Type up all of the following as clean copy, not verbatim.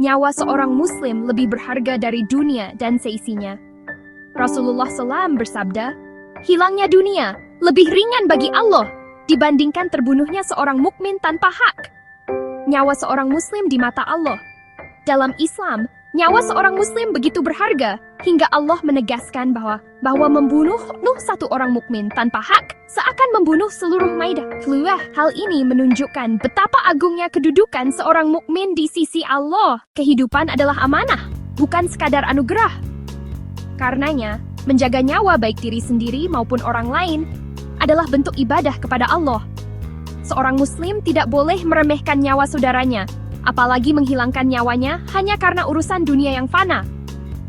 nyawa seorang muslim lebih berharga dari dunia dan seisinya. Rasulullah SAW bersabda, hilangnya dunia lebih ringan bagi Allah dibandingkan terbunuhnya seorang mukmin tanpa hak. Nyawa seorang muslim di mata Allah. Dalam Islam, nyawa seorang muslim begitu berharga hingga Allah menegaskan bahwa membunuh satu orang mukmin tanpa hak seakan membunuh seluruh Maidah. Hal ini menunjukkan betapa agungnya kedudukan seorang mukmin di sisi Allah. Kehidupan adalah amanah, bukan sekadar anugerah. Karenanya, menjaga nyawa baik diri sendiri maupun orang lain adalah bentuk ibadah kepada Allah. Seorang muslim tidak boleh meremehkan nyawa saudaranya, apalagi menghilangkan nyawanya hanya karena urusan dunia yang fana.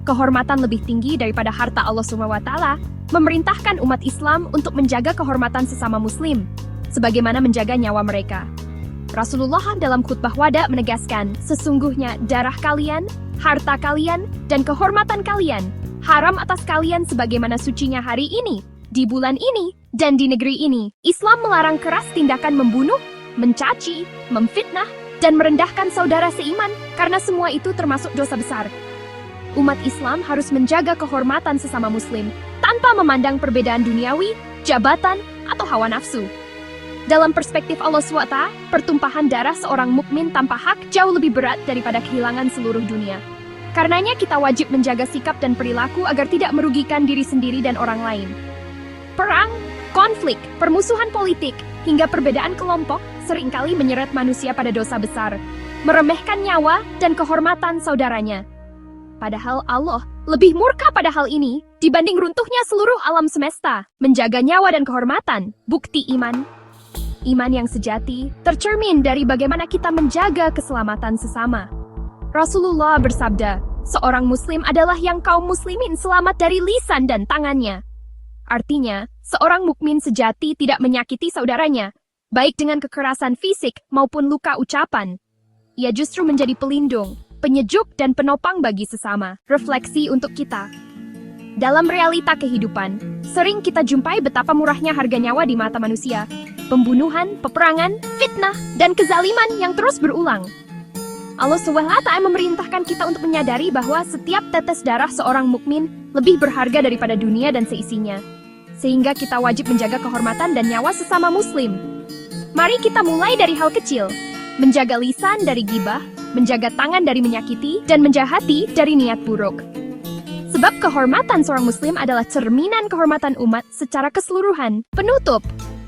Kehormatan lebih tinggi daripada harta. Allah SWT memerintahkan umat Islam untuk menjaga kehormatan sesama muslim, sebagaimana menjaga nyawa mereka. Rasulullah dalam khutbah wada menegaskan, sesungguhnya darah kalian, harta kalian, dan kehormatan kalian haram atas kalian sebagaimana sucinya hari ini, di bulan ini, dan di negeri ini. Islam melarang keras tindakan membunuh, mencaci, memfitnah, dan merendahkan saudara seiman, karena semua itu termasuk dosa besar. Umat Islam harus menjaga kehormatan sesama muslim, tanpa memandang perbedaan duniawi, jabatan, atau hawa nafsu. Dalam perspektif Allah SWT, pertumpahan darah seorang mukmin tanpa hak jauh lebih berat daripada kehilangan seluruh dunia. Karenanya kita wajib menjaga sikap dan perilaku agar tidak merugikan diri sendiri dan orang lain. Perang, konflik, permusuhan politik, hingga perbedaan kelompok seringkali menyeret manusia pada dosa besar, meremehkan nyawa dan kehormatan saudaranya. Padahal Allah lebih murka pada hal ini dibanding runtuhnya seluruh alam semesta. Menjaga nyawa dan kehormatan, bukti iman. Iman yang sejati tercermin dari bagaimana kita menjaga keselamatan sesama. Rasulullah bersabda, seorang muslim adalah yang kaum muslimin selamat dari lisan dan tangannya. Artinya, seorang mukmin sejati tidak menyakiti saudaranya, baik dengan kekerasan fisik maupun luka ucapan. Ia justru menjadi pelindung, penyejuk, dan penopang bagi sesama. Refleksi untuk kita. Dalam realita kehidupan, sering kita jumpai betapa murahnya harga nyawa di mata manusia. Pembunuhan, peperangan, fitnah, dan kezaliman yang terus berulang. Allah SWT memerintahkan kita untuk menyadari bahwa setiap tetes darah seorang mukmin lebih berharga daripada dunia dan seisinya. Sehingga kita wajib menjaga kehormatan dan nyawa sesama muslim. Mari kita mulai dari hal kecil. Menjaga lisan dari gibah, menjaga tangan dari menyakiti, dan menjaga hati dari niat buruk. Sebab kehormatan seorang muslim adalah cerminan kehormatan umat secara keseluruhan. Penutup,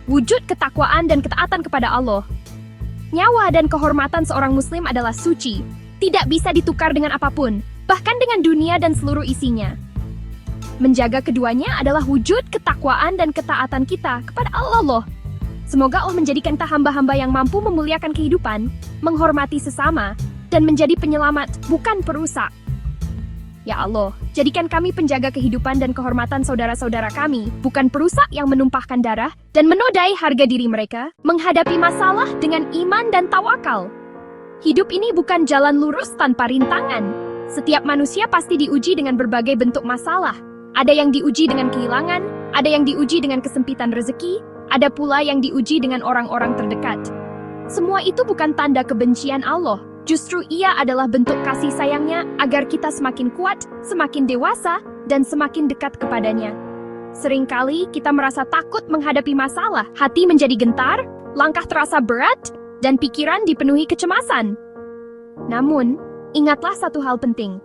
wujud ketakwaan dan ketaatan kepada Allah. Nyawa dan kehormatan seorang muslim adalah suci, tidak bisa ditukar dengan apapun, bahkan dengan dunia dan seluruh isinya. Menjaga keduanya adalah wujud ketakwaan dan ketaatan kita kepada Allah. Semoga Allah menjadikan kita hamba-hamba yang mampu memuliakan kehidupan, menghormati sesama, dan menjadi penyelamat, bukan perusak. Ya Allah, jadikan kami penjaga kehidupan dan kehormatan saudara-saudara kami, bukan perusak yang menumpahkan darah dan menodai harga diri mereka, menghadapi masalah dengan iman dan tawakal. Hidup ini bukan jalan lurus tanpa rintangan. Setiap manusia pasti diuji dengan berbagai bentuk masalah. Ada yang diuji dengan kehilangan, ada yang diuji dengan kesempitan rezeki, ada pula yang diuji dengan orang-orang terdekat. Semua itu bukan tanda kebencian Allah. Justru ia adalah bentuk kasih sayangnya agar kita semakin kuat, semakin dewasa, dan semakin dekat kepadanya. Seringkali kita merasa takut menghadapi masalah, hati menjadi gentar, langkah terasa berat, dan pikiran dipenuhi kecemasan. Namun, ingatlah satu hal penting.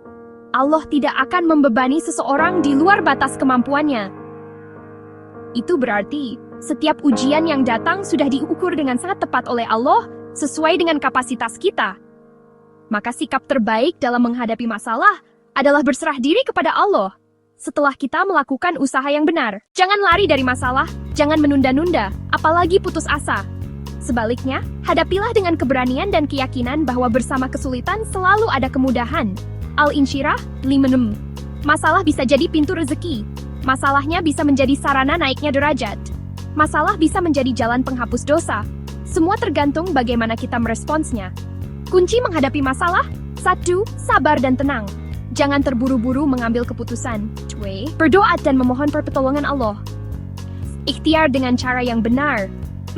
Allah tidak akan membebani seseorang di luar batas kemampuannya. Itu berarti, setiap ujian yang datang sudah diukur dengan sangat tepat oleh Allah, sesuai dengan kapasitas kita. Maka sikap terbaik dalam menghadapi masalah adalah berserah diri kepada Allah. Setelah kita melakukan usaha yang benar, jangan lari dari masalah, jangan menunda-nunda, apalagi putus asa. Sebaliknya, hadapilah dengan keberanian dan keyakinan bahwa bersama kesulitan selalu ada kemudahan. Al-Insyirah 5:6. Masalah bisa jadi pintu rezeki. Masalahnya bisa menjadi sarana naiknya derajat. Masalah bisa menjadi jalan penghapus dosa. Semua tergantung bagaimana kita meresponsnya. Kunci menghadapi masalah, 1. Sabar dan tenang. Jangan terburu-buru mengambil keputusan. 2. Berdoa dan memohon pertolongan Allah. Ikhtiar dengan cara yang benar.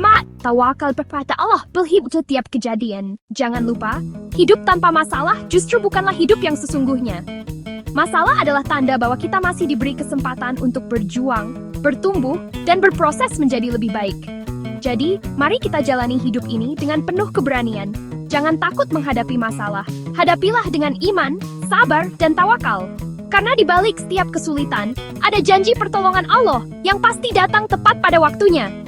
rahmat, tawakal kepada Allah berhib setiap kejadian. Jangan lupa, hidup tanpa masalah justru bukanlah hidup yang sesungguhnya. Masalah adalah tanda bahwa kita masih diberi kesempatan untuk berjuang, bertumbuh, dan berproses menjadi lebih baik. Jadi, mari kita jalani hidup ini dengan penuh keberanian. Jangan takut menghadapi masalah. Hadapilah dengan iman, sabar, dan tawakal. Karena di balik setiap kesulitan, ada janji pertolongan Allah yang pasti datang tepat pada waktunya.